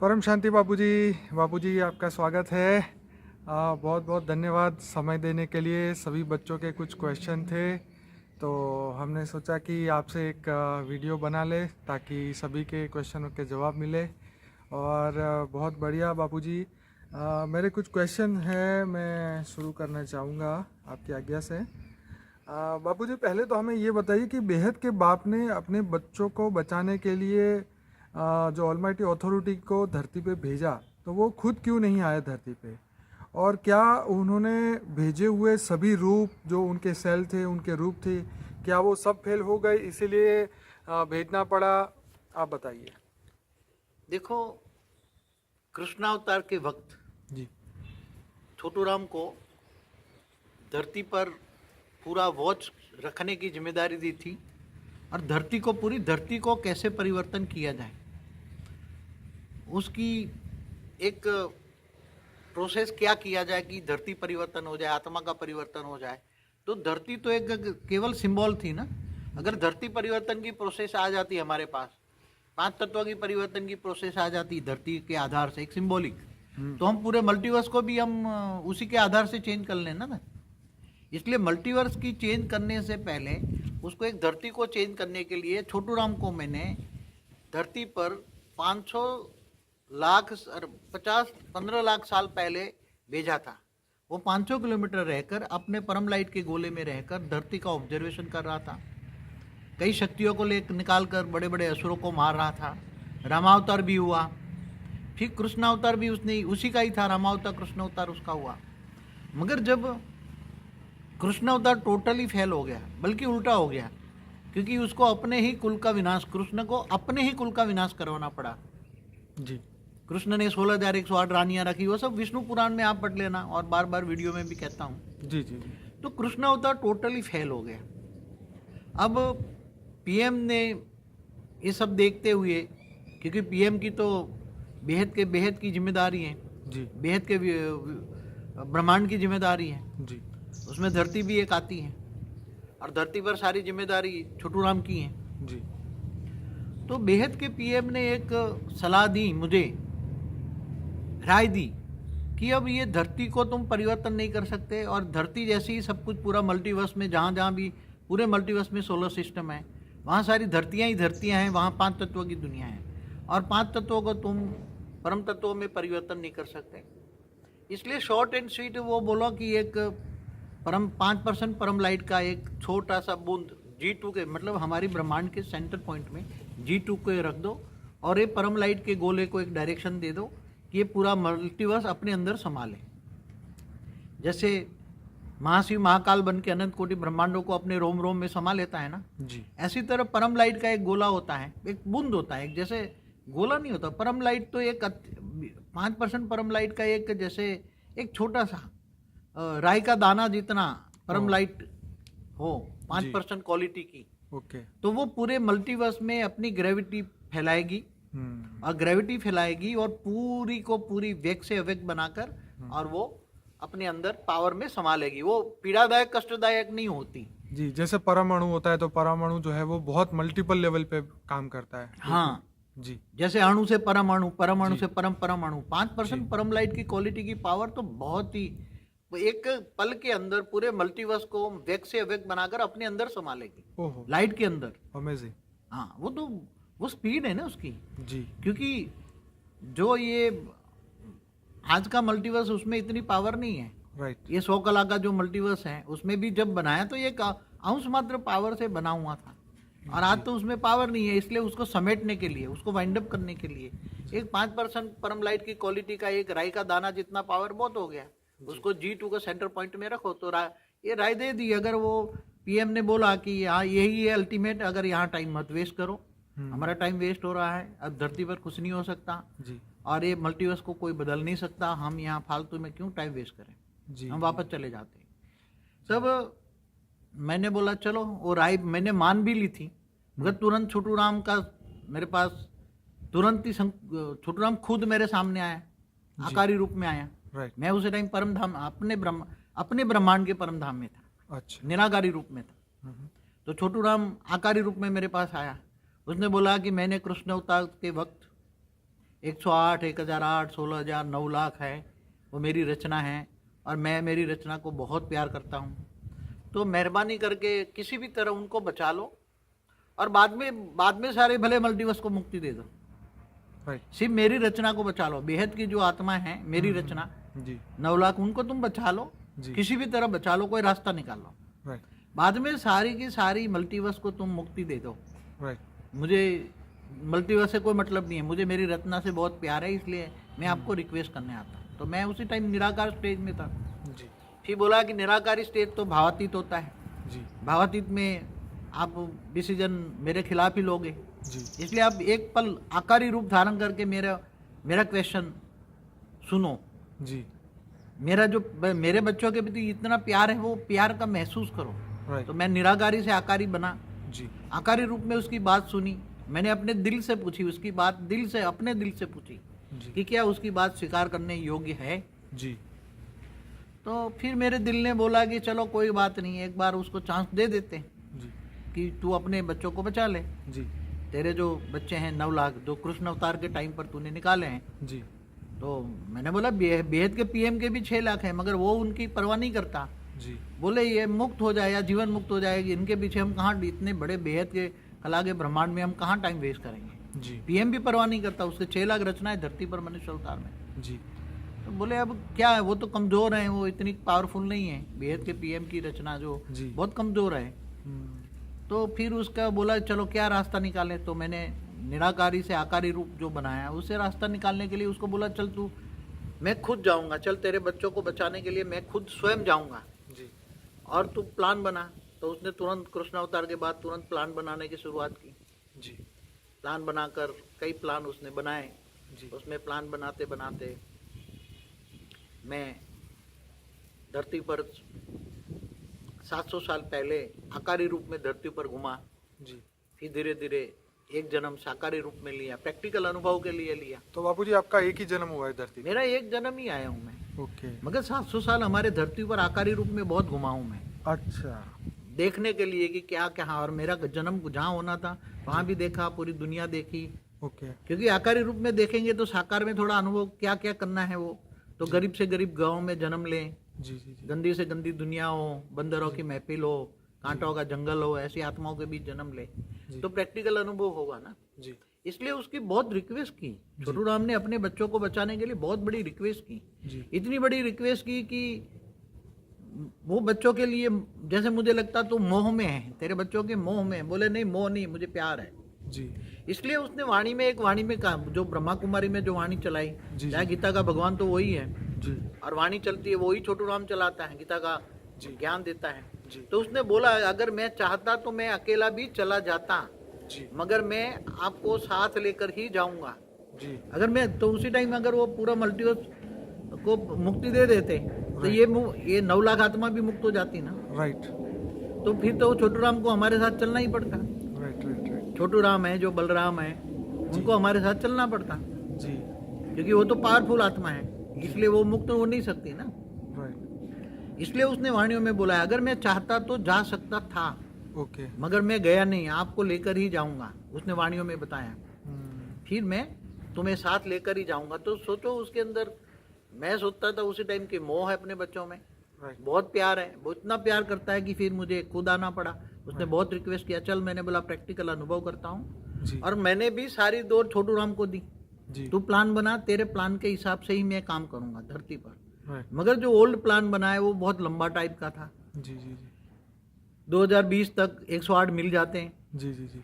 परम शांति बापूजी आपका स्वागत है। बहुत बहुत धन्यवाद समय देने के लिए। सभी बच्चों के कुछ क्वेश्चन थे तो हमने सोचा कि आपसे एक वीडियो बना ले ताकि सभी के क्वेश्चनों के जवाब मिले। और बहुत बढ़िया बापूजी, मेरे कुछ क्वेश्चन है, मैं शुरू करना चाहूँगा आपकी आज्ञा से। बापूजी, पहले तो हमें ये बताइए कि बेहद के बाप ने अपने बच्चों को बचाने के लिए जो ऑलमाइटी अथॉरिटी को धरती पे भेजा, तो वो खुद क्यों नहीं आए धरती पे? और क्या उन्होंने भेजे हुए सभी रूप जो उनके सेल थे, उनके रूप थे, क्या वो सब फेल हो गए इसीलिए भेजना पड़ा? आप बताइए। देखो, कृष्णावतार के वक्त जी छोटू राम को धरती पर पूरा वॉच रखने की जिम्मेदारी दी थी और पूरी धरती को कैसे परिवर्तन किया जाए उसकी एक प्रोसेस क्या किया जाए कि धरती परिवर्तन हो जाए, आत्मा का परिवर्तन हो जाए। तो धरती तो एक केवल सिंबल थी ना। अगर धरती परिवर्तन की प्रोसेस आ जाती हमारे पास, 5 तत्वों की परिवर्तन की प्रोसेस आ जाती धरती के आधार से, एक सिंबॉलिक, तो हम पूरे मल्टीवर्स को भी हम उसी के आधार से चेंज कर लेना ना। इसलिए मल्टीवर्स की चेंज करने से पहले उसको एक धरती को चेंज करने के लिए छोटू राम को मैंने धरती पर 500 लाख 15 लाख साल पहले भेजा था। वो 500 किलोमीटर रहकर अपने परम लाइट के गोले में रहकर धरती का ऑब्जर्वेशन कर रहा था। कई शक्तियों को ले निकाल कर बड़े बड़े असुरों को मार रहा था। रामावतार भी हुआ, फिर कृष्णावतार भी उसने उसी का ही था। रामावतार कृष्णावतार उसका हुआ। मगर जब कृष्णावतार टोटली फेल हो गया, बल्कि उल्टा हो गया, क्योंकि उसको अपने ही कुल का विनाश, कृष्ण को अपने ही कुल का विनाश करवाना पड़ा। जी कृष्ण ने 16,108 रानियां रखी। वो सब विष्णु पुराण में आप पढ़ लेना, और बार बार वीडियो में भी कहता हूँ। जी जी जी तो कृष्णावतार टोटली फेल हो गया। अब पीएम ने ये सब देखते हुए, क्योंकि पीएम की तो बेहद की जिम्मेदारी है, जी बेहद के ब्रह्मांड की जिम्मेदारी है, जी उसमें धरती भी एक आती है, और धरती पर सारी जिम्मेदारी छोटू राम की है। जी तो बेहद के पीएम ने एक सलाह दी, मुझे राय दी कि अब ये धरती को तुम परिवर्तन नहीं कर सकते, और धरती जैसी ही सब कुछ पूरा मल्टीवर्स में, जहाँ जहाँ भी पूरे मल्टीवर्स में सोलर सिस्टम है, वहाँ सारी धरतियाँ ही धरतियाँ हैं। वहाँ 5 तत्वों की दुनिया है, और 5 तत्वों को तुम परम तत्वों में परिवर्तन नहीं कर सकते। इसलिए शॉर्ट एंड स्वीट वो बोला कि एक 5% परम लाइट का एक छोटा सा बूंद G2 के, मतलब हमारी ब्रह्मांड के सेंटर पॉइंट में G2 को रख दो, और ये परम लाइट के गोले को एक डायरेक्शन दे दो कि ये पूरा मल्टीवर्स अपने अंदर संभाले। जैसे महाशिव महाकाल बन के अनंत कोटि ब्रह्मांडों को अपने रोम रोम में समा लेता है ना, जी ऐसी तरह परम लाइट का एक गोला होता है, एक बूंद होता है। एक जैसे गोला नहीं होता परम लाइट, तो एक 5% परम लाइट का एक, जैसे एक छोटा सा राई का दाना जितना परम लाइट हो, 5% क्वालिटी की, ओके। तो वो पूरे मल्टीवर्स में अपनी ग्रेविटी फैलाएगी, और ग्रेविटी फैलाएगी और पूरी को पूरी वेग से अवेग बनाकर, और वो अपने अंदर पावर में संभालेगी। वो पीड़ादायक कष्टदायक नहीं होती। जी, जैसे परमाणु होता है तो परमाणु जो है वो बहुत मल्टीपल लेवल पे काम करता है। हाँ जी जैसे अणु से परमाणु, परमाणु से परमाणु, 5% परम लाइट की क्वालिटी की पावर तो बहुत ही, एक पल के अंदर पूरे मल्टीवर्स को वेग से अवेग बनाकर अपने अंदर संभालेगी, ओहो, लाइट के अंदर। अमेजिंग। हाँ, वो स्पीड है ना उसकी। जी क्योंकि जो ये आज का मल्टीवर्स, उसमें इतनी पावर नहीं है। राइट। ये 100 कला का जो मल्टीवर्स है, उसमें भी जब बनाया तो ये अंश मात्र पावर से बना हुआ था, और आज तो उसमें पावर नहीं है। इसलिए उसको समेटने के लिए, उसको वाइंड अप करने के लिए एक 5% परम लाइट की क्वालिटी का एक राई का दाना जितना पावर बहुत हो गया। उसको G2 का सेंटर पॉइंट में रखो तो ये राय दे दी। अगर वो पीएम ने बोला कि यहाँ यही है अल्टीमेट, अगर यहाँ टाइम मत वेस्ट करो, हमारा टाइम वेस्ट हो रहा है, अब धरती पर कुछ नहीं हो सकता, जी और ये मल्टीवर्स को कोई बदल नहीं सकता, हम यहाँ फालतू में क्यों टाइम वेस्ट करें, जी हम वापस चले जाते हैं। तब मैंने बोला चलो, वो राय मैंने मान भी ली थी, मगर तुरंत छोटू राम का मेरे पास, तुरंत ही छोटू राम खुद मेरे सामने आया, आकारी रूप में आया। राइट। मैं उस टाइम परम धाम, अपने ब्रह्मांड के परम धाम में था, अच्छा। निराकारी रूप में था। तो छोटू राम आकारी रूप में मेरे पास आया। उसने बोला कि मैंने कृष्ण अवतार के वक्त 108, 1008, 16,000, 9 लाख है, वो मेरी रचना है और मैं मेरी रचना को बहुत प्यार करता हूँ। तो मेहरबानी करके किसी भी तरह उनको बचा लो और बाद में सारे भले मल्टीवर्स को मुक्ति दे दो। राइट सिर्फ मेरी रचना को बचा लो। बेहद की जो आत्मा है मेरी रचना, जी 9 लाख, उनको तुम बचा लो, जी किसी भी तरह बचा लो, कोई रास्ता निकाल लो। राइट बाद में सारी की सारी मल्टीवर्स को तुम मुक्ति दे दो। राइट मुझे मल्टीवर्स से कोई मतलब नहीं है, मुझे मेरी रचना से बहुत प्यार है, इसलिए मैं आपको रिक्वेस्ट करने आता हूँ। तो मैं उसी टाइम निराकार स्टेज में था। जी फिर बोला कि निराकारी स्टेज तो भावातीत होता है, जी भावातीत में आप डिसीजन मेरे खिलाफ ही लोगे, जी इसलिए आप एक पल आकारी रूप धारण करके मेरा क्वेश्चन सुनो। जी मेरा जो मेरे बच्चों के प्रति इतना प्यार है, वो प्यार का महसूस करो। राइट तो मैं निराकारी से आकारी बना, जी आकारी रूप में उसकी बात सुनी। मैंने अपने दिल से पूछी उसकी बात, दिल से, अपने दिल से पूछी जी कि क्या उसकी बात स्वीकार करने योग्य है। जी तो फिर मेरे दिल ने बोला कि चलो कोई बात नहीं, एक बार उसको चांस दे देते हैं जी कि तू अपने बच्चों को बचा ले। जी तेरे जो बच्चे हैं 9 लाख, जो कृष्ण अवतार के टाइम पर तूने निकाले हैं। जी तो मैंने बोला बेहद के पीएम के भी 6 लाख हैं, मगर वो उनकी परवाह नहीं करता। जी बोले ये मुक्त हो जाए या जीवन मुक्त हो जाएगी, इनके पीछे हम कहाँ, इतने बड़े बेहद के कला के ब्रह्मांड में हम कहाँ टाइम वेस्ट करेंगे। जी पीएम भी परवाह नहीं करता, उसके 6 लाख रचनाएं धरती पर मनुष्य अवतार में। जी तो बोले अब क्या है, वो तो कमज़ोर हैं, वो इतनी पावरफुल नहीं है। बेहद के पीएम की रचना जो जी। बहुत कमज़ोर है। तो फिर उसका बोला चलो क्या रास्ता निकाले। तो मैंने निराकारी से आकारी रूप जो बनाया, उससे रास्ता निकालने के लिए उसको बोला चल तू, मैं खुद जाऊंगा, चल तेरे बच्चों को बचाने के लिए मैं खुद स्वयं जाऊंगा जी और तू प्लान बना। तो उसने तुरंत कृष्ण अवतार के बाद तुरंत प्लान बनाने की शुरुआत की। जी प्लान बनाकर कई प्लान उसने बनाए। जी उसमें प्लान बनाते बनाते मैं धरती पर 700 साल पहले आकारी रूप में धरती पर घुमा। जी फिर धीरे धीरे एक जन्म साकारी रूप में लिया, प्रैक्टिकल अनुभव के लिए लिया। तो बापूजी आपका एक ही जन्म हुआ है धरती पे? मेरा एक जन्म ही आया हूँ मैं, ओके मगर 700 साल हमारे धरती पर आकारी रूप में बहुत घुमा हूँ मैं, अच्छा देखने के लिए कि क्या क्या। और मेरा जन्म जहाँ होना था वहाँ भी देखा, पूरी दुनिया देखी। ओके क्योंकि आकारी रूप में देखेंगे तो साकार में थोड़ा अनुभव क्या क्या करना है वो। तो गरीब से गरीब गांव में जन्म लें, जी जी जी गंदी से गंदी दुनिया हो, बंदरों की महफिल हो, कांटों का जंगल हो, ऐसी आत्माओं के बीच जन्म ले, तो प्रैक्टिकल अनुभव होगा ना। जी इसलिए उसकी बहुत रिक्वेस्ट की। छोटू राम ने अपने बच्चों को बचाने के लिए बहुत बड़ी रिक्वेस्ट की। जी इतनी बड़ी रिक्वेस्ट की कि वो बच्चों के लिए, जैसे मुझे लगता तो मोह में है, तेरे बच्चों के मोह में। बोले नहीं मोह नहीं, मुझे प्यार है। जी इसलिए उसने वाणी में, एक वाणी में कहा, जो ब्रह्मा कुमारी में जो वाणी चलाई, जी, चाहे जी। गीता का भगवान तो वही है जी और वाणी चलती है, वही छोटू राम चलाता है, गीता का जी। ज्ञान देता है। जी तो उसने बोला अगर मैं चाहता तो मैं अकेला भी चला जाता, जी मगर मैं आपको साथ लेकर ही जाऊंगा। जी अगर मैं तो उसी टाइम अगर वो पूरा मल्टीवर्स को मुक्ति दे देते तो ये 9 लाख आत्मा भी मुक्त हो जाती ना। राइट तो फिर तो छोटू राम को हमारे साथ चलना ही पड़ता। Right right right Chhotu Ram है, जो बलराम है, उनको हमारे साथ चलना पड़ता, जी क्योंकि वो तो पावरफुल आत्मा है, इसलिए वो मुक्त हो नहीं सकती ना। राइट इसलिए उसने वाणियों में बोला अगर मैं चाहता तो जा सकता था, ओके मगर मैं गया नहीं, आपको लेकर ही जाऊंगा। उसने वाणियों में बताया फिर मैं तुम्हें साथ लेकर ही जाऊंगा। तो सोचो उसके अंदर, मैं सोचता था उसी टाइम के मोह है अपने बच्चों में, राइट बहुत प्यार है, वो इतना प्यार करता है कि फिर मुझे खुद आना पड़ा। उसने बहुत रिक्वेस्ट किया, चल, मैंने बोला प्रैक्टिकल अनुभव करता हूँ जी और मैंने भी सारी दौड़ छोटू राम को दी। जी तू प्लान बना, तेरे प्लान के हिसाब से ही मैं काम करूंगा धरती पर। राइट मगर जो ओल्ड प्लान बना है वो बहुत लंबा टाइप का था। जी जी जी 2020 तक 108 मिल जाते हैं जी जी जी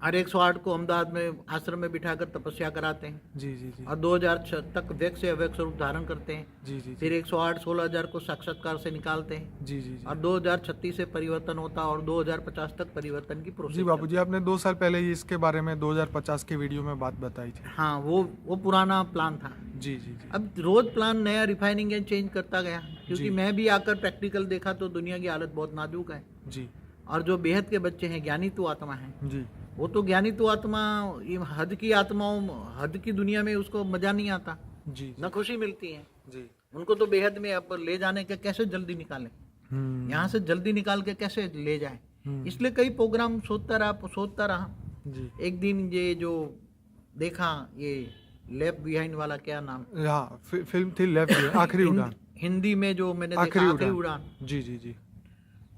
और 108 को अहमदाबाद में आश्रम में बिठाकर तपस्या कराते हैं जी जी जी और 2006 तक व्यक्त से अव्यक्त स्वरूप धारण करते हैं। जी जी फिर 108 16,000 को साक्षात्कार से निकालते हैं जी जी और 2036 से परिवर्तन होता और 2050 तक परिवर्तन की जी प्रोसेस। बापूजी आपने 2 साल पहले ही इसके बारे में 2050 के वीडियो में बात बताई थी। हाँ, वो पुराना प्लान था। जी जी जी अब रोज प्लान नया रिफाइनिंग एंड चेंज करता गया, क्योंकि जी। मैं भी आकर प्रैक्टिकल देखा तो दुनिया की हालत बहुत नाजुक है। जी और जो बेहद के बच्चे हैं, ज्ञानी तो आत्मा है, जी वो तो ज्ञानी तो आत्मा, ये हद की आत्माओं, हद की दुनिया में उसको मजा नहीं आता, जी न खुशी मिलती है। जी उनको तो बेहद में अब ले जाने के कैसे जल्दी निकालें, यहाँ से जल्दी निकाल के कैसे ले जाए। इसलिए कई प्रोग्राम सोचता रहा। जी एक दिन ये जो देखा, ये लेफ्ट बिहाइंड वाला क्या नाम, हाँ फिल्म थी लेफ्ट आखिरी उड़ान। हिंदी में जो मैंने देखा आखिरी आखिरी उड़ान। उड़ान। जी जी जी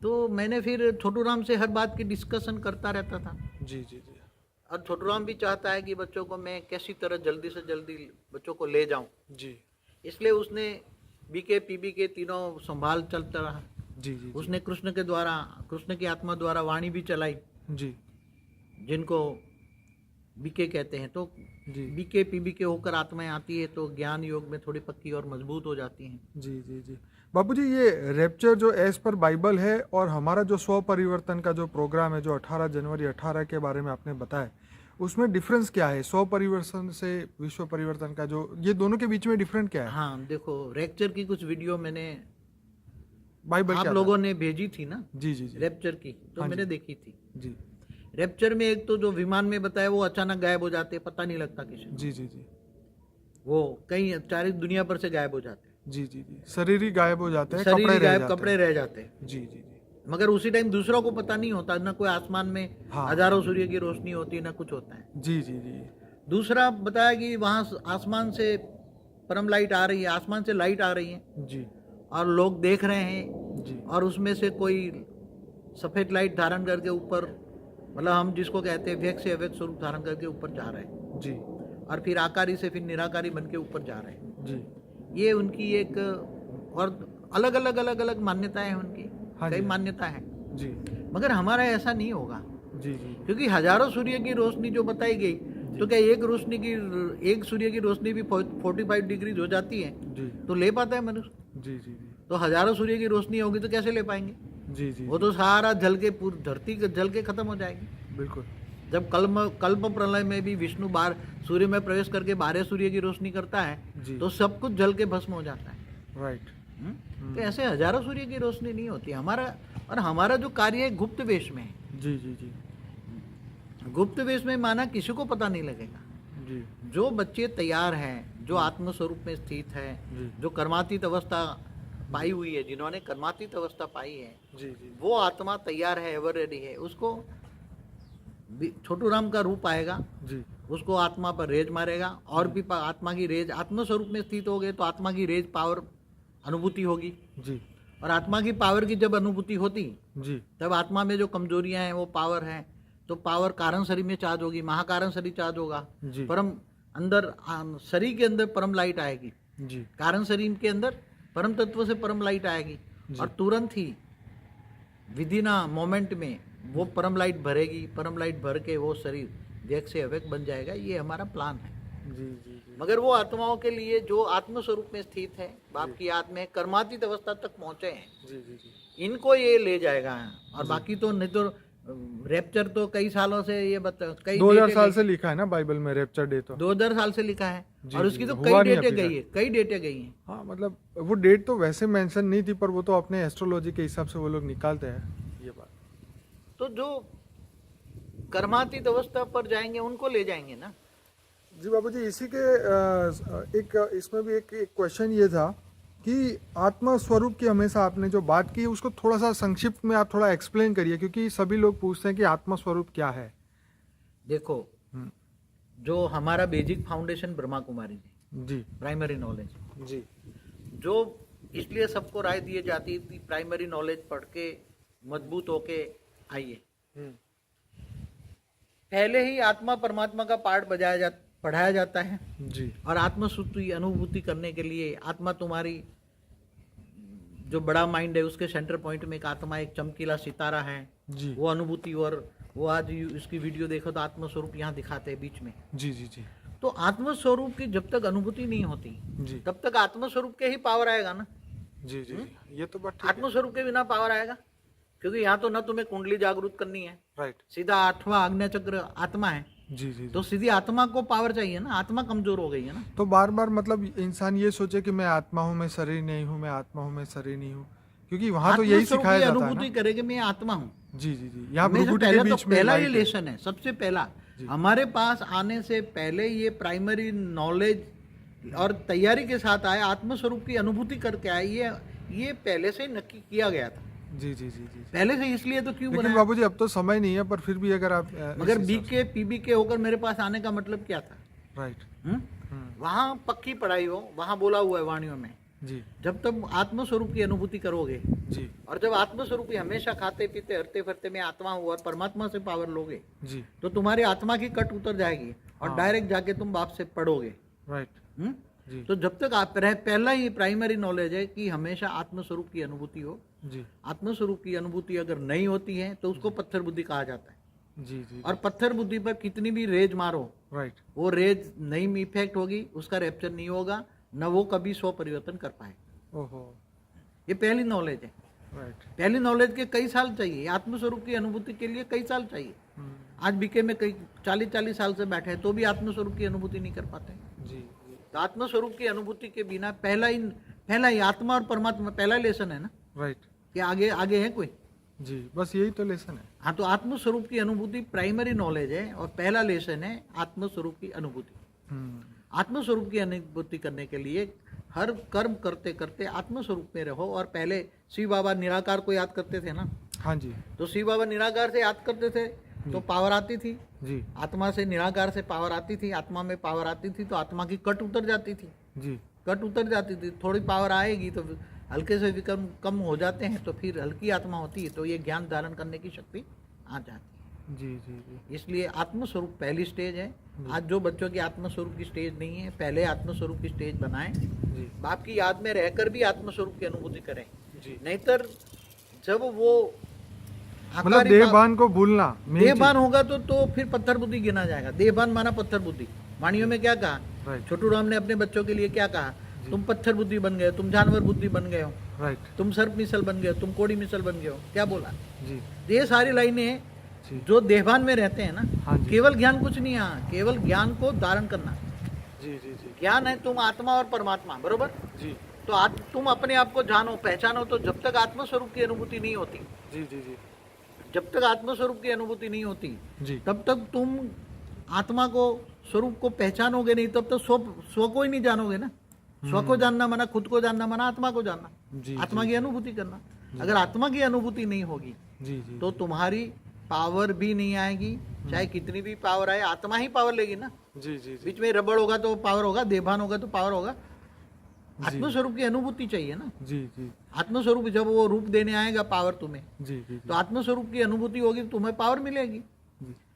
तो मैंने फिर छोटू राम से हर बात की डिस्कशन करता रहता था, जी जी जी और छोटू राम भी चाहता है कि बच्चों को मैं कैसी तरह जल्दी से जल्दी बच्चों को ले जाऊं, जी इसलिए उसने बीके पीबी के तीनों संभाल चलता रहा। जी जी उसने कृष्ण के द्वारा, कृष्ण की आत्मा द्वारा वाणी भी चलाई, जी जिनको बीके कहते हैं। तो जी बीके पीबी के होकर आत्माएं आती है तो ज्ञान योग में थोड़ी पक्की और मजबूत हो जाती हैं। जी जी जी बापूजी, ये रैप्चर जो एज पर बाइबल है और हमारा जो स्व परिवर्तन का जो प्रोग्राम है जो 18 जनवरी 18 के बारे में आपने बताया, उसमें डिफरेंस क्या है? स्व परिवर्तन से विश्व परिवर्तन का जो ये दोनों के बीच में डिफरेंट क्या है? हाँ देखो, रैप्चर की कुछ वीडियो मैंने बाइबल आप क्या लोगों ने भेजी थी ना, जी जी जी रैप्चर की, तो हाँ मैंने जी। देखी थी। जी रैप्चर में एक तो जो विमान में बताया वो अचानक गायब हो जाते, पता नहीं लगता किसी को, जी जी जी वो कहीं चारी दुनिया पर से गायब हो जाते, जी जी जी शरीर ही गायब हो जाते हैं, शरीर कपड़े ही रह गायब, जाते कपड़े हैं। रह जाते। जी जी जी मगर उसी टाइम दूसरों को पता नहीं होता, ना कोई आसमान में हाँ। हजारों सूर्य की रोशनी होती, ना कुछ होता है। जी जी जी दूसरा बताया कि वहाँ आसमान से परम लाइट आ रही है, आसमान से लाइट आ रही है जी और लोग देख रहे हैं, जी और उसमें से कोई सफेद लाइट धारण करके ऊपर, मतलब हम जिसको कहते हैं व्यक्त से अव्यक्त स्वरूप धारण करके ऊपर जा रहे हैं, जी और फिर आकारी से फिर निराकारी बन के ऊपर जा रहे हैं। जी ये उनकी एक, और अलग अलग मान्यताएं हैं उनकी, हाँ कई जी। मान्यता है। जी मगर हमारा ऐसा नहीं होगा, जी जी क्योंकि हजारों सूर्य की रोशनी जो बताई गई, तो क्या एक सूर्य की रोशनी भी 45 डिग्री हो जाती है जी तो ले पाता है मनुष्य? जी जी जी तो हजारों सूर्य की रोशनी होगी तो कैसे ले पाएंगे? जी जी वो तो सारा जल के, पूरी धरती जल के खत्म हो जाएगी। बिल्कुल जब कल्प प्रलय में भी विष्णु बाहर सूर्य में प्रवेश करके 12 सूर्य की रोशनी करता है, जी। तो सब कुछ जल के भस्म हो जाता है। राइट तो ऐसे हजारों सूर्य की रोशनी नहीं होती हमारा। और हमारा जो कार्य है गुप्त वेश में है। जी जी जी गुप्त वेश में माना किसी को पता नहीं लगेगा। जी जो बच्चे तैयार हैं, जो आत्म स्वरूप में स्थित है, जी जो कर्मातीत अवस्था पाई हुई है, जिन्होंने कर्मातीत अवस्था पाई है, जी जी वो आत्मा तैयार है, एवर रेडी है। उसको छोटू राम का रूप आएगा, जी उसको आत्मा पर रेज मारेगा, और भी आत्मा की रेज, आत्म स्वरूप में स्थित हो गए तो आत्मा की रेज पावर अनुभूति होगी। जी और आत्मा की पावर की जब अनुभूति होती, जी तब आत्मा में जो कमजोरियां हैं वो पावर है, तो पावर कारण शरीर में चार्ज होगी, महाकारण शरीर चार्ज होगा, जी परम अंदर शरीर के अंदर परम लाइट आएगी, जी कारण शरीर के अंदर परम तत्व से परम लाइट आएगी, और तुरंत ही विदिना मोमेंट में वो परम लाइट भरेगी। परम लाइट भर के वो शरीर व्यक्त से अव्यक्त बन जाएगा। ये हमारा प्लान है। जी जी जी मगर वो आत्माओं के लिए जो आत्म स्वरूप में स्थित है, बाप की याद में कर्मातीत अवस्था तक पहुंचे हैं, जी जी जी इनको ये ले जाएगा। और बाकी तो नहीं तो रैप्चर तो कई सालों से ये कई 2000 डेटें साल गई। से लिखा है ना बाइबल में रैप्चर डे तो। 2000 साल से लिखा है, जी, और जी, उसकी तो हुआ कई नहीं डेटें अभी गई है, कई डेटें गई हैं। हाँ मतलब वो डेट तो वैसे मेंशन नहीं थी, पर वो तो अपने एस्ट्रोलॉजी के हिसाब से वो लोग निकालते हैं ये बात। तो जो कर्मातीत अवस्था पर जाएंगे उनको ले जाएंगे ना। जी बाबूजी, इसी के एक इसमें भी एक क्वेश्चन ये था कि आत्मा स्वरूप की हमेशा आपने जो बात की उसको थोड़ा सा संक्षिप्त में आप थोड़ा एक्सप्लेन करिए, क्योंकि सभी लोग पूछते हैं कि आत्मा स्वरूप क्या है। देखो, जो हमारा basic foundation Brahma Kumari ji primary knowledge, जी जो इसलिए सबको राय दी जाती थी प्राइमरी नॉलेज पढ़ के मजबूत होके आइए। पहले ही आत्मा परमात्मा का पाठ पढ़ाया जाता है, जी और आत्मशुद्धि अनुभूति करने के लिए आत्मा तुम्हारी जो बड़ा माइंड है उसके सेंटर पॉइंट में एक आत्मा, एक चमकीला सितारा है, जी वो अनुभूति। और वो आज इसकी वीडियो देखो तो आत्मस्वरूप यहाँ दिखाते हैं बीच में। जी जी जी तो आत्मस्वरूप की जब तक अनुभूति नहीं होती जी तब तक आत्मस्वरूप के ही पावर आएगा ना। जी जी ये तो बात ठीक है। आत्मस्वरूप के बिना पावर आएगा? क्योंकि यहाँ तो न तुम्हें कुंडली जागृत करनी है, राइट। सीधा 8वां आज्ञा चक्र आत्मा है, जी जी तो सीधी आत्मा को पावर चाहिए ना। आत्मा कमजोर हो गई है ना। तो बार बार मतलब इंसान ये सोचे कि मैं आत्मा हूँ, मैं शरीर नहीं हूँ, मैं आत्मा हूँ, मैं शरीर नहीं हूँ, क्योंकि वहाँ तो यही आत्मस्वरूप सिखाया की जाता है अनुभूति ना। करेगी मैं आत्मा हूँ। जी जी जी यहाँ हमेशा भ्रुकुटी के पहला तो बीच में पहला light ये है। लेसन है, सबसे पहला हमारे पास आने से पहले ये प्राइमरी नॉलेज और तैयारी के साथ आए, आत्मस्वरूप की अनुभूति करके आए। ये पहले से ही नक्की किया गया था, जी जी जी जी पहले से। इसलिए तो क्यों लेकिन बनाया? बाबूजी अब तो समय नहीं है, पर फिर भी अगर आप मगर बी के पीबी के होकर मेरे पास आने का मतलब क्या था? राइट। वहाँ पक्की पढ़ाई हो, वहाँ बोला हुआ है वाणियों में, जी जब तक आत्मस्वरूप की अनुभूति करोगे जी और जब आत्मस्वरूप की हमेशा खाते पीते हरते फरते में आत्मा हो और परमात्मा से पावर लोगे जी तो तुम्हारी आत्मा की कट उतर जाएगी और हाँ। डायरेक्ट जाके तुम बाप से पढ़ोगे। राइट। हम्म? जी तो जब तक आप पहला ही प्राइमरी नॉलेज है कि हमेशा आत्मस्वरूप की अनुभूति हो। जी आत्मस्वरूप की अनुभूति अगर नहीं होती है तो उसको पत्थर बुद्धि कहा जाता है। जी जी और पत्थर बुद्धि पर कितनी भी रेज मारो, राइट। वो रेज नहीं इफेक्ट होगी, उसका रैप्चर नहीं होगा, न वो कभी स्व परिवर्तन कर पाए। ओहो। ये पहली नॉलेज है। राइट। पहली नॉलेज के कई साल चाहिए, आत्मस्वरूप की अनुभूति के लिए कई साल चाहिए। आज बीके में कई 40-40 साल से बैठे हैं तो भी आत्मस्वरूप की अनुभूति नहीं कर पाते। जी तो आत्मस्वरूप की अनुभूति के बिना पहला ही आत्मा और परमात्मा पहला लेसन है ना, राइट। कि आगे आगे है कोई। जी बस यही तो लेसन है। हाँ, तो आत्मस्वरूप की अनुभूति प्राइमरी नॉलेज है और पहला लेसन है आत्मस्वरूप की अनुभूति। आत्मस्वरूप की अनुभूति करने के लिए हर कर्म करते करते आत्मस्वरूप में रहो। और पहले शिव बाबा निराकार को याद करते थे ना, हाँ जी तो शिव बाबा निराकार से याद करते थे तो पावर आती थी। जी आत्मा से निराकार से पावर आती थी, आत्मा में पावर आती थी तो आत्मा की कट उतर जाती थी। जी कट उतर जाती थी, थोड़ी पावर आएगी तो हल्के से विक्रम कम हो जाते हैं तो फिर हल्की आत्मा होती है तो ये ज्ञान धारण करने की शक्ति आ जाती है। जी जी जी इसलिए आत्मस्वरूप पहली स्टेज है। आज जो बच्चों की आत्मस्वरूप की स्टेज नहीं है, पहले आत्मस्वरूप की स्टेज बनाएं, जी बाप की याद में रहकर भी आत्मस्वरूप की अनुभूति करें। जी। नहींतर जब वो मतलब आकारी देहभान को भूलना main देहभान होगा तो फिर पत्थर बुद्धि गिना जाएगा। देहभान माना पत्थर बुद्धि। वाणियों में क्या कहा, राइट छोटू राम ने अपने बच्चों के लिए क्या कहा, तुम पत्थर बुद्धि बन गए, तुम जानवर बुद्धि बन गए हो, राइट। तुम सर्प मिसल बन गए हो, तुम कोड़ी मिसल बन गए हो। क्या बोला, जी ये सारी लाइनें जी जो देहभान में रहते हैं ना, हाँ जी। केवल ज्ञान कुछ नहीं, यहाँ केवल ज्ञान को धारण करना। जी जी जी ज्ञान है तुम आत्मा और परमात्मा, बरोबर। जी तो तुम अपने आप को जानो पहचानो। तो जब तक आत्मस्वरूप की अनुभूति नहीं होती, जी जी जी जब तक आत्मस्वरूप की अनुभूति नहीं होती जी तब तक तुम आत्मा को स्वरूप को पहचानोगे नहीं, तब तक स्व को ही नहीं जानोगे ना। स्व को जानना माना खुद को जानना, माना आत्मा को जानना, जी आत्मा की अनुभूति करना। अगर आत्मा की अनुभूति नहीं होगी जी जी तो तुम्हारी पावर भी नहीं आएगी, चाहे कितनी भी पावर आए, आत्मा ही पावर लेगी ना। जी जी जी बीच में रबड़ होगा तो पावर होगा, देहभान होगा तो पावर होगा। आत्मस्वरूप की अनुभूति चाहिए ना। जी जी आत्मस्वरूप जब वो रूप देने आएगा पावर तुम्हें, जी जी तो आत्मस्वरूप की अनुभूति होगी तो तुम्हें पावर मिलेगी।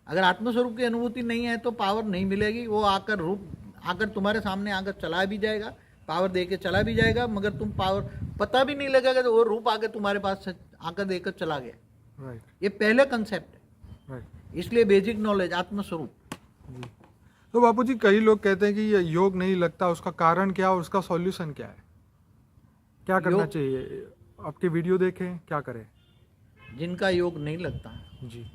अगर आत्मस्वरूप की अनुभूति नहीं है तो पावर नहीं मिलेगी। वो आकर तुम्हारे सामने आकर चला भी जाएगा, पावर दे के चला भी जाएगा, मगर तुम पावर पता भी नहीं लगेगा तो वो रूप आकर तुम्हारे पास आकर देकर चला गया। राइट ये पहले कंसेप्ट है। राइट। इसलिए बेसिक नॉलेज आत्मस्वरूप। जी तो बापू जी कई लोग कहते हैं कि ये योग नहीं लगता, उसका कारण क्या और उसका सॉल्यूशन क्या है, क्या करना चाहिए? आपकी वीडियो देखें, क्या करें? जिनका योग नहीं लगता, जी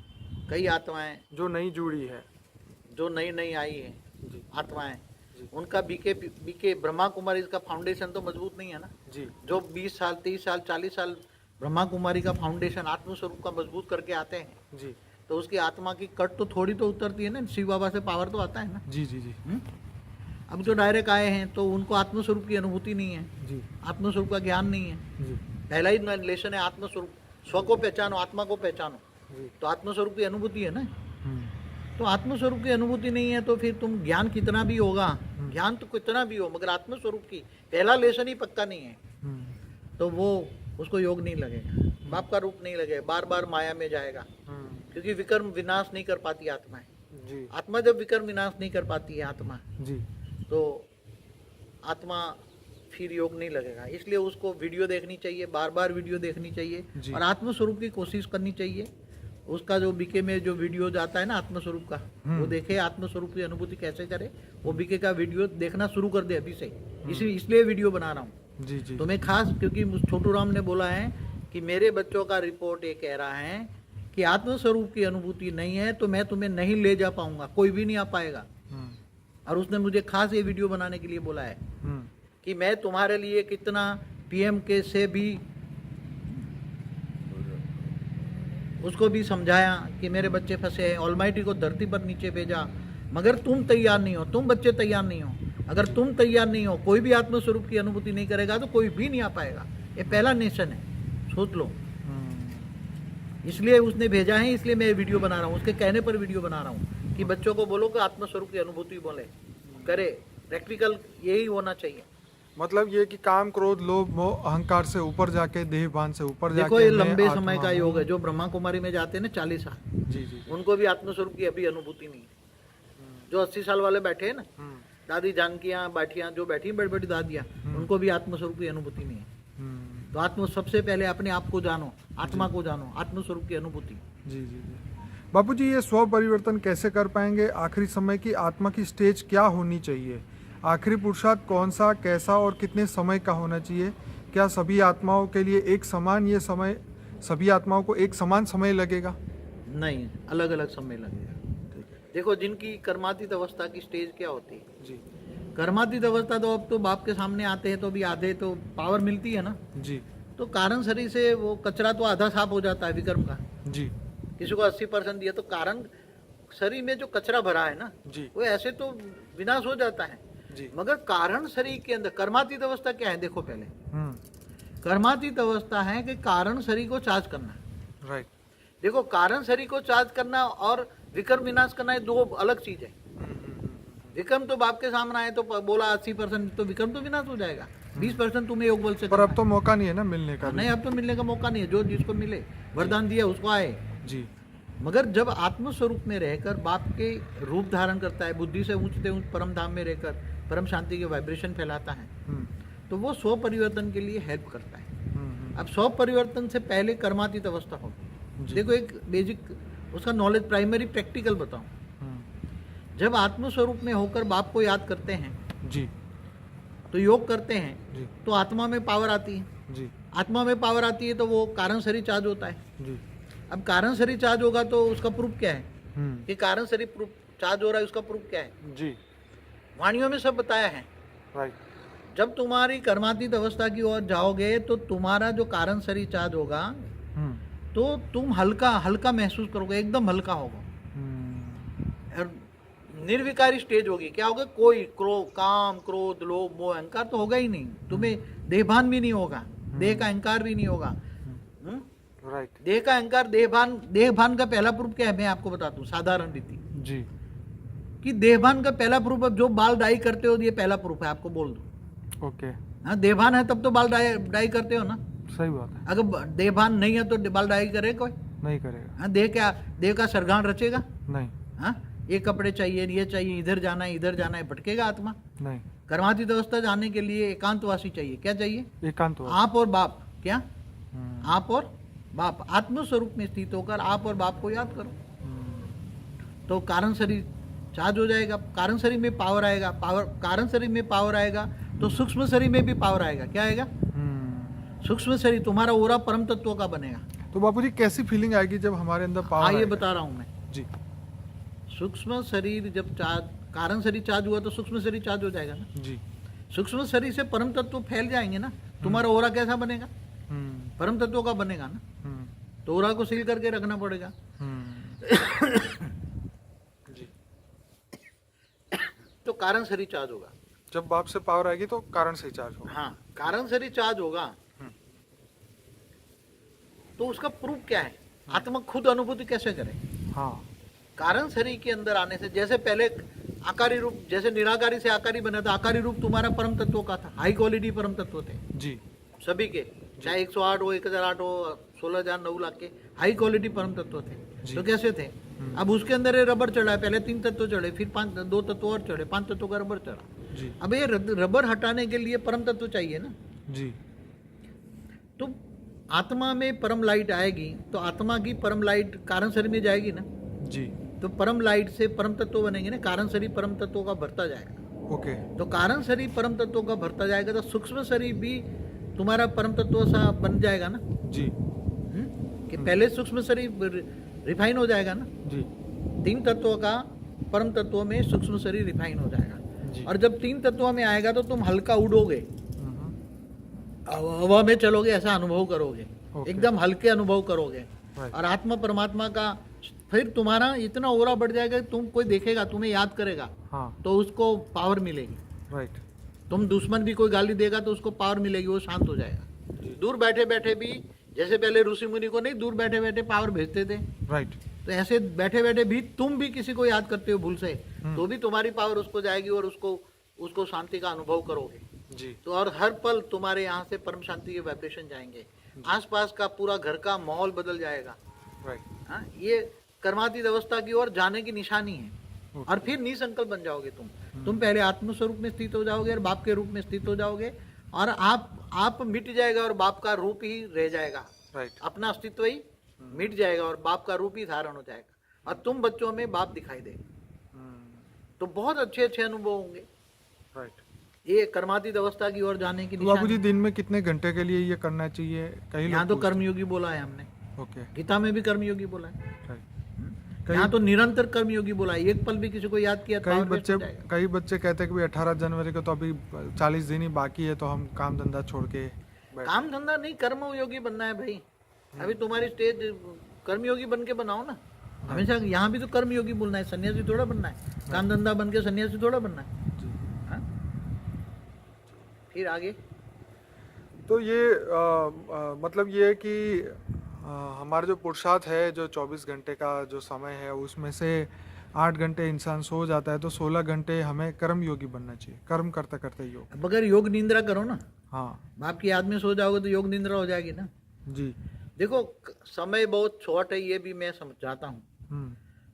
कई आत्माएं जो नहीं जुड़ी है, जो नई नई आई है जी आत्माएं, जी उनका बीके ब्रह्मा कुमारी का फाउंडेशन तो मजबूत नहीं है ना। जी जो 20 साल 30 साल 40 साल ब्रह्मा कुमारी का फाउंडेशन आत्मस्वरूप का मजबूत करके आते हैं जी तो उसकी आत्मा की कट तो थोड़ी तो उतरती है ना। शिव बाबा से पावर तो आता है ना। जी जी जी अब जो डायरेक्ट आए हैं तो उनको आत्मस्वरूप की अनुभूति नहीं है, जी आत्मस्वरूप का ज्ञान नहीं है। जी पहला ही लेसन है आत्मस्वरूप, स्व को पहचानो, आत्मा को पहचानो। जी तो आत्मस्वरूप की अनुभूति है ना। हम्म, तो आत्मस्वरूप की अनुभूति नहीं है तो फिर तुम ज्ञान कितना भी होगा, ज्ञान तो कितना भी हो, मगर आत्मस्वरूप की पहला लेसन ही पक्का नहीं है तो वो उसको योग नहीं लगेगा, बाप का रूप नहीं लगेगा, बार बार माया में जाएगा। क्योंकि विकर्म विनाश नहीं कर पाती आत्माएं। जी आत्मा जब विकर्म विनाश नहीं कर पाती है आत्मा, जी तो आत्मा फिर योग नहीं लगेगा। इसलिए उसको वीडियो देखनी चाहिए, बार बार वीडियो देखनी चाहिए जी। और आत्मस्वरूप की कोशिश करनी चाहिए। उसका जो बीके में जो वीडियो जाता है ना आत्मस्वरूप का, वो देखे आत्मस्वरूप की अनुभूति कैसे करे। वो बीके का वीडियो देखना शुरू कर दे अभी से, इसलिए वीडियो बना रहा हूँ जी जी तुम्हें खास, क्योंकि छोटू राम ने बोला है कि मेरे बच्चों का रिपोर्ट ये कह रहा है कि आत्मस्वरूप की अनुभूति नहीं है तो मैं तुम्हें नहीं ले जा पाऊंगा, कोई भी नहीं आ पाएगा। और उसने मुझे खास ये वीडियो बनाने के लिए बोला है कि मैं तुम्हारे लिए कितना पीएम के से भी उसको भी समझाया कि मेरे बच्चे फंसे हैं, ऑलमाइटी को धरती पर नीचे भेजा, मगर तुम तैयार नहीं हो, तुम बच्चे तैयार नहीं हो। अगर तुम तैयार नहीं हो, कोई भी आत्मस्वरूप की अनुभूति नहीं करेगा तो कोई भी नहीं आ पाएगा। ये पहला नेशन है, सोच लो। इसलिए उसने भेजा है, इसलिए मैं वीडियो बना रहा हूँ, उसके कहने पर वीडियो बना रहा हूँ कि बच्चों को बोलो कि आत्मस्वरूप की अनुभूति बोले। करे, प्रैक्टिकल यही होना चाहिए। मतलब ये कि काम क्रोध लोभ मोह अहंकार से ऊपर जाके देह भान से ऊपर जाके देखो ये मैं लंबे आत्मा समय का हूँ। योग है। जो ब्रह्मा कुमारी में जाते हैं ना 40 साल, जी जी जी। उनको भी आत्मस्वरूप की अभी अनुभूति नहीं है। जो 80 साल वाले बैठे हैं ना, हम्म, दादी जानकियां बैठियां जो बैठी हैं, बड़ी बड़ी दादियां, उनको भी आत्मस्वरूप की अनुभूति नहीं है। हम्म, तो आत्म सबसे पहले अपने आप को जानो, आत्मा को जानो, आत्मस्वरूप की अनुभूति। जी जी जी। बापू जी ये स्व परिवर्तन कैसे कर पाएंगे? आखिरी समय की आत्मा की स्टेज क्या होनी चाहिए? आखिरी पुरुषार्थ कौन सा, कैसा और कितने समय का होना चाहिए? क्या सभी आत्माओं के लिए एक समान ये समय, सभी आत्माओं को एक समान समय लगेगा? नहीं, अलग अलग समय लगेगा। ठीक है। देखो जिनकी कर्मातीत अवस्था की स्टेज क्या होती है, जी कर्मातीत अवस्था तो अब तो बाप के सामने आते हैं तो भी आधे तो पावर मिलती है ना, जी तो कारण शरीर से वो कचरा तो आधा साफ हो जाता है विकर्म का। जी किसी को 80% दिया तो कारण शरीर में जो कचरा भरा है ना, जी वो ऐसे तो विनाश हो जाता है। जी। मगर कारण शरीर के अंदर कर्मातीत अवस्था क्या है? देखो पहले हम्म, कर्मातीत अवस्था है कि कारण शरीर को चार्ज करना। राइट। देखो कारण शरीर को चार्ज करना और विकर्म विनाश करना ये दो अलग चीज है। विक्रम तो बाप के सामने आए तो बोला 80%, तो विक्रम तो विनाश हो जाएगा। 20% तुम्हें योग बल से पर करना अब तो मौका नहीं है ना मिलने का है। भी। नहीं, अब तो मिलने का मौका नहीं है। जो जिसको मिले वरदान दिया उसको आए। जी मगर जब आत्म स्वरूप में रहकर बाप के रूप धारण करता है, बुद्धि से ऊंचते ऊंच परम धाम में रहकर परम शांति के वाइब्रेशन फैलाता है, हम्म, तो वो स्व परिवर्तन के लिए हेल्प करता है। हम्म, अब स्व परिवर्तन से पहले कर्मातीत अवस्था होगी। जी। देखो एक बेसिक उसका नॉलेज, प्राइमरी प्रैक्टिकल बताऊं। हम्म, जब आत्म स्वरूप में होकर बाप को याद करते हैं जी तो योग करते हैं, जी तो आत्मा में पावर आती है। जी आत्मा में पावर आती है तो वो कारण शरीर चार्ज होता है। जी। अब कारण शरीर चार्ज होगा तो उसका प्रूफ क्या है हम्म, कि कारण शरीर प्रूफ चार्ज हो रहा है? उसका प्रूफ क्या है? जी वाणियों में सब बताया है। राइट। जब तुम्हारी कर्मातीत अवस्था की ओर जाओगे तो तुम्हारा जो कारण शरीर चार्ज होगा हम्म, तो तुम हल्का हल्का महसूस करोगे, एकदम हल्का होगा। हम्म, और निर्विकारी स्टेज होगी। क्या होगा? कोई काम क्रोध लोभ मोह अहंकार तो होगा ही नहीं। तुम्हें देहभान भी नहीं होगा, देह का अहंकार भी नहीं होगा। राइट। देह का अहंकार, देहभान का पहला प्रूफ क्या है मैं आपको बताता हूँ। साधारण रीति जी कि देहभान का पहला प्रूफ, अब जो बाल डाई करते हो ये पहला प्रूफ है, आपको बोल दो। ओके, हाँ, देहभान है तब तो बाल डाई करते हो ना। सही बात है। अगर देहभान नहीं है तो बाल डाई करे कोई? नहीं करेगा। हाँ, देह का सरगान रचेगा? नहीं हाँ, ये कपड़े चाहिए, ये चाहिए, इधर जाना है, इधर जाना है, भटकेगा आत्मा। नहीं। कर्मातीत अवस्था जाने के लिए एकांतवासी चाहिए। क्या चाहिए? एकांत। आप और बाप। क्या? हम्म, आप और बाप। आत्म स्वरूप में स्थित होकर आप और बाप को याद करो तो कारण शरीर चार्ज हो जाएगा। कारण शरीर में पावर आएगा। कारण शरीर में पावर आएगा तो सूक्ष्म शरीर में भी पावर आएगा। क्या आएगा? सूक्ष्म शरीर तुम्हारा ओरा परम तत्वों का बनेगा। तो बापूजी कैसी फीलिंग आएगी जब हमारे अंदर पावर ये आएगा? बता रहा हूं मैं। जी सूक्ष्म शरीर जब चार्ज, कारण शरीर चार्ज हुआ तो सूक्ष्म शरीर चार्ज हो जाएगा ना। जी। सूक्ष्म शरीर से परम तत्व फैल जाएंगे ना। तुम्हारा ओरा कैसा बनेगा? परम तत्वों का बनेगा ना। तो ओरा को सील करके रखना पड़ेगा। जी। तो कारण शरीर चार्ज होगा। जब बाप से पावर आएगी तो कारण से चार्ज होगा। हाँ, कारण शरीर चार्ज होगा तो उसका प्रूफ क्या है? आत्मा खुद अनुभूति कैसे करे? हाँ। कारण शरीर के अंदर आने से, जैसे पहले आकारी रूप, जैसे निराकारी से आकारी बना था, आकारी रूप तुम्हारा परम तत्व का था। हाई क्वालिटी परम तत्व थे जी सभी के, चाहे 108 हो, 1008 हो, 16,000 9 लाख के हाई क्वालिटी परम तत्व थे। तो कैसे थे? अब उसके अंदर ये रबर चढ़ा है। पहले 3 तत्व चढ़े, फिर 2 तत्व और चढ़े, 5 तत्व का रबर चढ़ा। जी अब ये रबर हटाने के लिए परम तत्व चाहिए ना। जी। तो आत्मा में परम लाइट आएगी तो आत्मा की परम लाइट कारण शरीर में जाएगी ना। जी। तो परम लाइट से परम तत्व बनेंगे ना। कारण शरीर परम तत्वों का भरता जाएगा। ओके। तो कारण शरीर परम तत्वों का भरता जाएगा तो सूक्ष्म शरीर भी तुम्हारा परम तत्व सा बन जाएगा ना। जी कि पहले सूक्ष्म शरीर रिफाइन हो जाएगा ना। जी 3 तत्वों का परम तत्वों में सूक्ष्म शरीर रिफाइन हो जी। जाएगा। और जब 3 तत्वों में आएगा तो तुम हल्का उड़ोगे, हवा में चलोगे, ऐसा अनुभव करोगे। ओके। एकदम हल्के अनुभव करोगे। राइट। और आत्मा परमात्मा का फिर तुम्हारा इतना ओरा बढ़ जाएगा कि तुम कोई देखेगा, तुम्हें याद करेगा हाँ। तो उसको पावर मिलेगी। राइट। तुम दुश्मन भी कोई गाली देगा तो उसको पावर मिलेगी, वो शांत हो जाएगा। दूर बैठे बैठे भी, जैसे पहले ऋषि मुनि को नहीं दूर बैठे बैठे पावर भेजते थे, राइट। तो ऐसे बैठे बैठे भी तुम भी किसी को याद करते हो भूल से तो भी तुम्हारी पावर उसको जाएगी और उसको शांति का अनुभव करोगे। जी तो और हर पल तुम्हारे यहाँ से परम शांति के वाइब्रेशन जाएंगे, आसपास का पूरा घर का माहौल बदल जाएगा। राइट। हाँ, ये कर्मातीत अवस्था की ओर जाने की निशानी है। और फिर निसंकल्प बन जाओगे तुम पहले आत्म स्वरूप में स्थित हो जाओगे और बाप के रूप में स्थित हो जाओगे, और आप मिट जाएगा और बाप का रूप ही रह जाएगा। राइट। अपना अस्तित्व ही मिट जाएगा और बाप का रूप ही धारण हो जाएगा और तुम बच्चों में बाप दिखाई देगा। तो बहुत अच्छे अच्छे अनुभव होंगे। राइट। ये कर्मातीत अवस्था की ओर जाने की तो बाबू जी निशानी। दिन में कितने घंटे के लिए ये करना चाहिए? कई यहाँ लोग तो पूछते कर्मयोगी बोला है हमने, हैं। ओके। गीता में भी कर्मयोगी बोला है। राइट। यहाँ तो निरंतर कर्मयोगी बोला है, एक पल भी किसी को याद किया तो कई power waste हो जाएगा। कई बच्चे कहते हैं कि भाई 18 जनवरी को तो अभी 40 दिन ही बाकी है, तो हम काम धंधा छोड़ के बैठ। काम धंधा नहीं, कर्मयोगी बनना है भाई। अभी तुम्हारी स्टेज कर्मयोगी बन के बनाओ ना। हमेशा यहाँ भी तो कर्मयोगी बोलना है, सन्यासी थोड़ा बनना है। काम धंधा बन के सन्यासी थोड़ा बनना है। जी। हाँ? फिर आगे तो ये मतलब ये है कि हमारा जो पुरुषार्थ है, जो 24 घंटे का जो समय है, उसमें से 8 घंटे इंसान सो जाता है, तो 16 घंटे हमें कर्म योगी बनना चाहिए, कर्म करते करते योग। अब अगर योग निंद्रा करो ना, हाँ बाप की याद में सो जाओगे तो योग निंद्रा हो जाएगी ना। जी। देखो समय बहुत शॉर्ट है, ये भी मैं समझाता हूँ,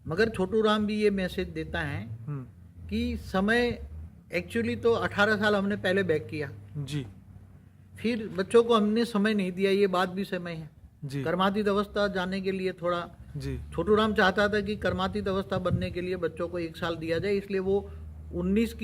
मगर छोटू राम भी ये मैसेज देता है कि समय एक्चुअली तो 18 साल हमने पहले बैक किया, जी फिर बच्चों को हमने समय नहीं दिया, ये बात भी समय है। जी कर्मातीत अवस्था जाने के लिए थोड़ा जी छोटू राम चाहता था कि कर्मातीत अवस्था बनने के लिए बच्चों को 1 साल दिया जाए, इसलिए वो 19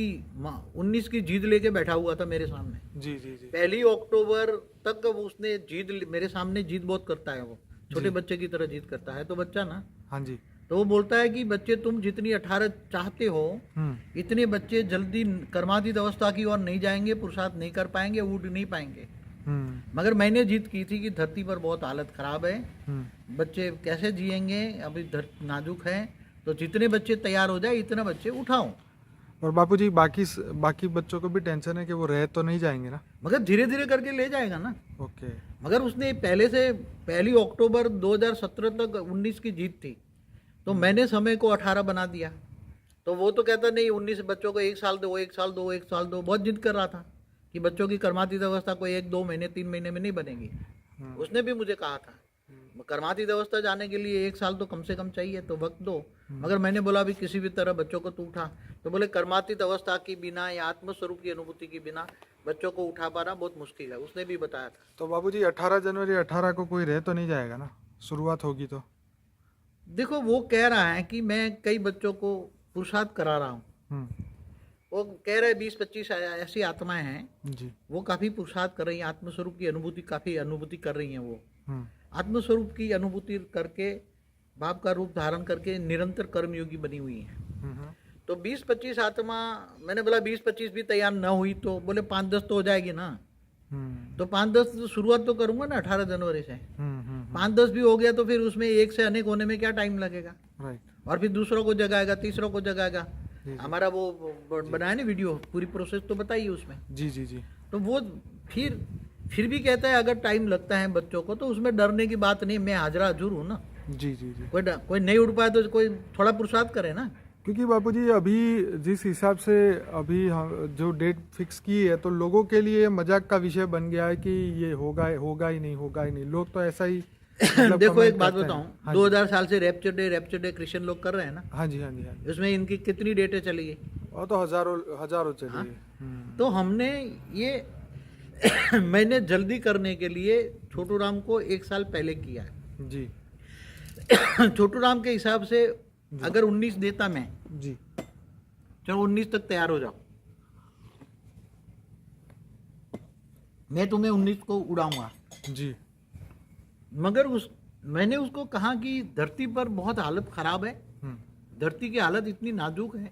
की जीद लेके बैठा हुआ था मेरे सामने। जी जी जी 1 अक्टूबर तक उसने मेरे सामने जीद बहुत करता है, वो छोटे बच्चे की तरह जीद करता है। तो बच्चा ना, हाँ जी। तो वो बोलता है कि बच्चे तुम जितनी 18 चाहते हो, इतने बच्चे जल्दी कर्मातीत अवस्था की ओर नहीं जाएंगे, पुरुषार्थ नहीं कर पाएंगे, उठ नहीं पाएंगे। मगर मैंने जीत की थी कि धरती पर बहुत हालत खराब है, बच्चे कैसे जिएंगे, अभी नाजुक है, तो जितने बच्चे तैयार हो जाए इतना बच्चे उठाओ। और बापू जी बाकी बच्चों को भी टेंशन है कि वो रह तो नहीं जाएंगे ना? मगर धीरे धीरे करके ले जाएगा ना। ओके। मगर उसने पहले से 1 अक्टूबर 2017 तक 19 की जीत थी, तो मैंने समय को 18 बना दिया। तो वो तो कहता नहीं 19 बच्चों को 1 साल दो, 1 साल दो, 1 साल दो, बहुत जिद कर रहा था कि बच्चों की कर्मातीत अवस्था को 1-2 महीने 3 महीने में नहीं बनेगी। उसने भी मुझे कहा था कर्मातीत अवस्था जाने के लिए 1 साल तो कम से कम चाहिए, तो वक्त दो। मगर मैंने बोला अभी किसी भी तरह बच्चों को तू उठा। तो बोले कर्मातीत अवस्था की बिना या आत्मस्वरूप की अनुभूति की बिना बच्चों को उठा पाना बहुत मुश्किल है, उसने भी बताया था। तो बाबू जी 18 जनवरी 18 को कोई रह तो नहीं जाएगा ना? शुरुआत होगी तो देखो वो कह रहा है कि मैं कई बच्चों को पुरुषार्थ करा रहा हूँ, वो कह रहे 20-25 ऐसी आत्माएं हैं जी, वो काफ़ी पुरुषार्थ कर रही हैं, आत्मस्वरूप की अनुभूति काफ़ी अनुभूति कर रही हैं। वो आत्मस्वरूप की अनुभूति करके बाप का रूप धारण करके निरंतर कर्मयोगी बनी हुई हैं। तो 20-25 आत्मा, मैंने बोला 20-25 भी तैयार न हुई तो बोले 5-10 तो हो जाएगी ना। तो 5-10 तो शुरुआत तो करूंगा ना 18 जनवरी से। 5-10 भी हो गया तो फिर उसमें एक से अनेक होने में क्या टाइम लगेगा। राइट। और फिर दूसरों को जगाएगा, तीसरों को जगाएगा। हमारा वो बनाया ना वीडियो, पूरी प्रोसेस तो बताइए उसमें। जी जी जी। तो वो फिर भी कहता है अगर टाइम लगता है बच्चों को तो उसमें डरने की बात नहीं, मैं हाजरा हजूर हूँ ना। जी जी जी। कोई नहीं उठ पाए तो कोई थोड़ा पुरुषार्थ करे ना। क्योंकि बापूजी अभी जिस हिसाब से अभी जो डेट फिक्स की है, तो लोगों के लिए मजाक का विषय बन गया है कि ये होगा ही नहीं। लोग तो ऐसा ही देखो एक बात बताऊं, 2000 साल से रैप्चर डे क्रिश्चियन लोग कर रहे हैं ना। हाँ जी हाँ जी हाँ जी। उसमें इनकी कितनी डेटें चली है? और तो हजारों चली है। तो हमने ये मैंने जल्दी करने के लिए छोटू राम को 1 साल पहले किया है जी। छोटू राम के हिसाब से अगर 19 देता मैं जी, चलो 19 तक तैयार हो जाओ, मैं तुम्हें 19 को उड़ाऊंगा जी। मगर मैंने उसको कहा कि धरती पर बहुत हालत खराब है, धरती की हालत इतनी नाजुक है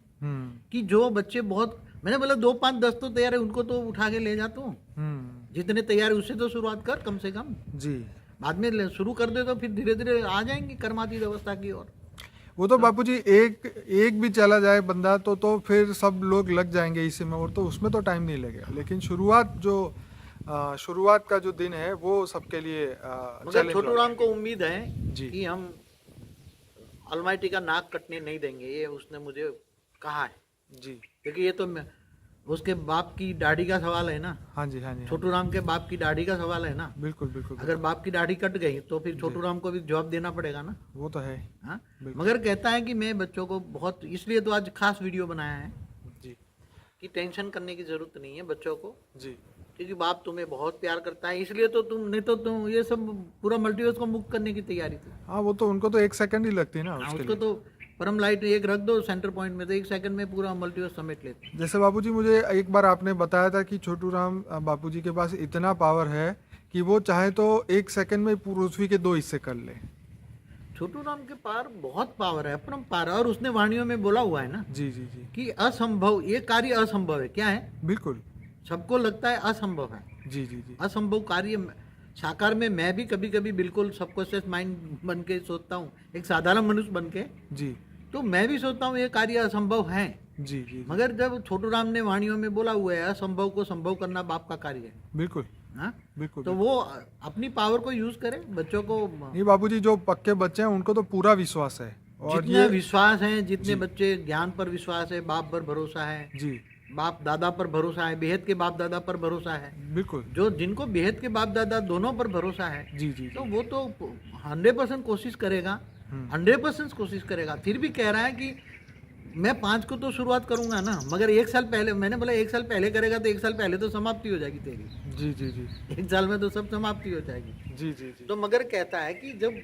कि जो बच्चे बहुत, मैंने बोला 2, 5, 10 तो तैयार है, उनको तो उठा के ले जाता हूँ। जितने तैयार है उससे तो शुरुआत कर कम से कम जी। बाद में शुरू कर दे तो फिर धीरे धीरे आ जाएंगे कर्मातीत अवस्था की ओर। वो तो बापूजी एक भी चला जाए बंदा तो फिर सब लोग लग जाएंगे इसी में, और तो उसमें तो टाइम नहीं लगेगा। लेकिन शुरुआत का जो दिन है वो सबके लिए मगर छोटू राम को उम्मीद है जी कि हम अलमाइटी का नाक कटने नहीं देंगे, ये उसने मुझे कहाँ है, जी क्योंकि ये तो उसके बाप की दाढ़ी का सवाल है ना, हाँ जी हाँ जी छोटू राम के बाप की दाढ़ी का सवाल है ना। बिल्कुल बिल्कुल अगर बाप की दाढ़ी कट गई तो फिर छोटू राम को भी जवाब देना पड़ेगा ना। वो तो है। हाँ, बिल्कुल। मगर कहता है कि मैं बच्चों को बहुत, इसलिए तो आज खास वीडियो बनाया है जी कि टेंशन करने की जरूरत नहीं है बच्चों को, जी क्योंकि बाप तुम्हें बहुत प्यार करता है, इसलिए तो तुम, नहीं तो तुम ये सब पूरा मल्टीवर्स को मुक्त करने की तैयारी थी। हाँ वो तो उनको तो 1 सेकंड ही लगती है ना हाँ, उसके उसको लिए। तो परम लाइट एक रख दो सेंटर पॉइंट में तो 1 सेकंड में पूरा मल्टीवर्स समेट लेते हैं। जैसे बापूजी मुझे एक बार आपने बताया था कि छोटू राम बापूजी के पास इतना पावर है कि वो चाहे तो 1 सेकंड में पृथ्वी के 2 हिस्से कर ले। छोटू राम के पार बहुत पावर है, अपरंपार है, और उसने वाणियों में बोला हुआ है ना जी जी जी कि असंभव, ये कार्य असंभव है। क्या है? बिल्कुल। सबको लगता है असंभव है, जी जी जी असंभव कार्य साकार में मैं भी कभी कभी बिल्कुल सबकॉन्शियस माइंड बन के सोचता हूँ, एक साधारण मनुष्य बन के, जी तो मैं भी सोचता हूँ ये कार्य असंभव है। जी जी जी मगर जब छोटू राम ने वाणियों में बोला हुआ है असंभव को संभव करना बाप का कार्य है, बिल्कुल हाँ, बिल्कुल। तो वो अपनी पावर को यूज करे बच्चों को। नहीं बापूजी, जो पक्के बच्चे हैं उनको तो पूरा विश्वास है। और जितने विश्वास है, जितने जी। बच्चे ज्ञान पर विश्वास है, बाप पर भरोसा है, जी बाप दादा पर भरोसा है, बेहद के बाप दादा पर भरोसा है, बिल्कुल। जो जिनको बेहद के बाप दादा दोनों पर भरोसा है, जी जी तो जी वो तो 100% कोशिश करेगा, 100% कोशिश करेगा। फिर भी कह रहा है कि मैं 5 को तो शुरुआत करूंगा ना, मगर 1 साल पहले, मैंने बोला 1 साल पहले करेगा तो 1 साल पहले तो समाप्ति हो जाएगी तेरी, जी जी जी 1 साल में तो सब समाप्ति हो जाएगी। जी जी जी तो मगर कहता है कि जब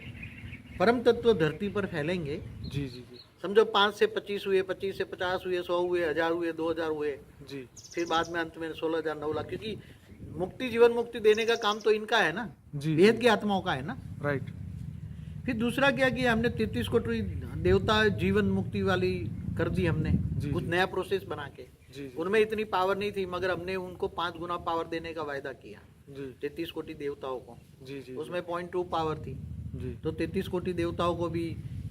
परम तत्व धरती पर फैलेंगे, जी जी जी समझो 5 से 25 हुए, 25 से 50 हुए, 100 हुए, 1000 हुए, 2000 हुए, जी फिर बाद में अंत में 16,000, 9 लाख, क्योंकि मुक्ति, जीवन मुक्ति देने का काम तो इनका है ना, जी वेद की आत्माओं का है ना। राइट। फिर दूसरा क्या कि हमने 33 कोटि देवता जीवन मुक्ति वाली कर दी हमने, जी, कुछ जी। नया प्रोसेस बना के। जी जी उनमें इतनी पावर नहीं थी, मगर हमने उनको 5 गुना पावर देने का वायदा किया जी 33 कोटि देवताओं को। जी जी उसमें 0.2 पावर थी, जी तो 33 कोटि देवताओं को भी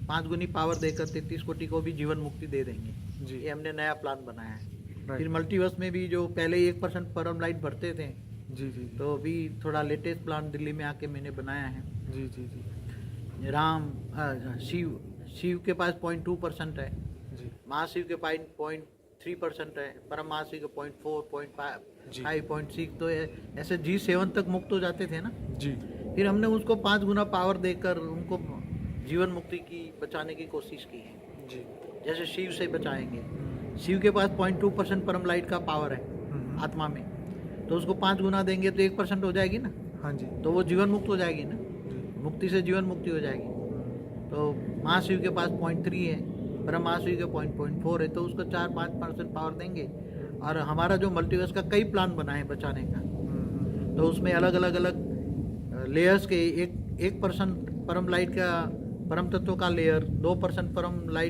5 गुनी पावर देकर 33 कोटि को भी जीवन मुक्ति दे देंगे। जी ये हमने नया प्लान बनाया है। फिर राइट। मल्टीवर्स में भी जो पहले 1% परम लाइट भरते थे, जी जी जी तो अभी थोड़ा लेटेस्ट प्लान दिल्ली में आके मैंने बनाया है। जी जी जी राम शिव के पास 0.2% है, जी महाशिव के पास 0.3% है, परम महाशिव के 0.4, 0.5, जी। 0.6, तो ऐसे G7 तक मुक्त हो जाते थे ना। जी फिर हमने उसको 5 गुना पावर देकर उनको जीवन मुक्ति की बचाने की कोशिश की है। जी जैसे शिव से बचाएंगे, शिव के पास 0.2% परम लाइट का पावर है आत्मा में, तो उसको 5 गुना देंगे तो 1% हो जाएगी ना, हाँ जी तो वो जीवन मुक्त हो जाएगी ना, जी मुक्ति से जीवन मुक्ति हो जाएगी। तो महाशिव के पास 0.3 है, परम महाशिव के 0.4 है, तो उसको 4-5% पावर देंगे। और हमारा जो मल्टीवर्स का कई प्लान बना है बचाने का, तो उसमें अलग अलग लेयर्स के 1% परम लाइट का, परम तत्व का लेयर, 2% परम लाइट